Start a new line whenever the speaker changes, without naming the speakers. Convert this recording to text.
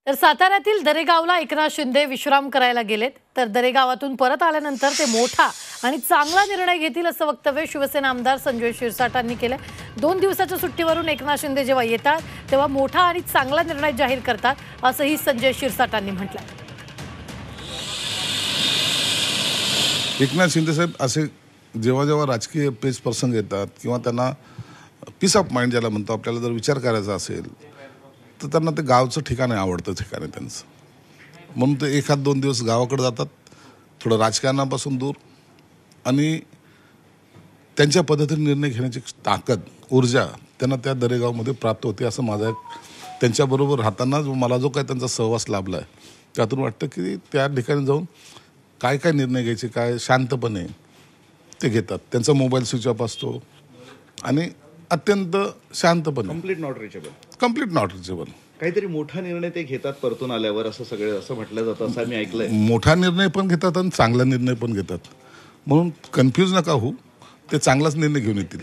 तर साताऱ्यातील दरेगावला एकनाथ शिंदे विश्राम करायला गेलेत. तर दरेगावातून परत आल्यानंतर ते मोठा आणि चांगला निर्णय घेतील असं वक्तव्य शिवसेना आमदार संजय शिरसाटांनी केलं. 2 दिवसाच्या सुट्टीवरून एकनाथ शिंदे जेव्हा येतात तेव्हा मोठा आणि चांगला निर्णय जाहीर करतात असंही संजय शिरसाटांनी म्हटलं.
एकनाथ शिंदे साहेब असे जेव्हा जेव्हा राजकीय पेच प्रसंग येतात किंवा त्यांना पीस ऑफ माइंड ज्याला म्हणतो, आपल्याला जर विचार करायचा असेल तर त्यांना ते गावचं ठिकाण आवडतं ठिकाण आहे त्यांचं, म्हणून ते 1-2 दिवस गावाकडे जातात, थोडं राजकारणापासून दूर, आणि त्यांच्या पद्धतीने निर्णय घेण्याची ताकद ऊर्जा त्यांना त्या दरेगावमध्ये प्राप्त होते. असं माझा एक त्यांच्याबरोबर राहताना मला जो काय त्यांचा सहवास लाभला आहे त्यातून वाटतं की त्या ठिकाणी जाऊन काय काय निर्णय घ्यायचे, काय शांतपणे ते घेतात. त्यांचा मोबाईल स्विच ऑफ असतो आणि अत्यंत शांतपणे कम्प्लीट नॉट रिचेबल
काहीतरी मोठा निर्णय ते घेतात परतून आल्यावर, असं म्हटलं जातं, असं मी ऐकलंय.
मोठा निर्णय पण घेतात आणि चांगला निर्णय पण घेतात, म्हणून कन्फ्यूज नका होऊ, ते चांगलाच निर्णय घेऊन येतील.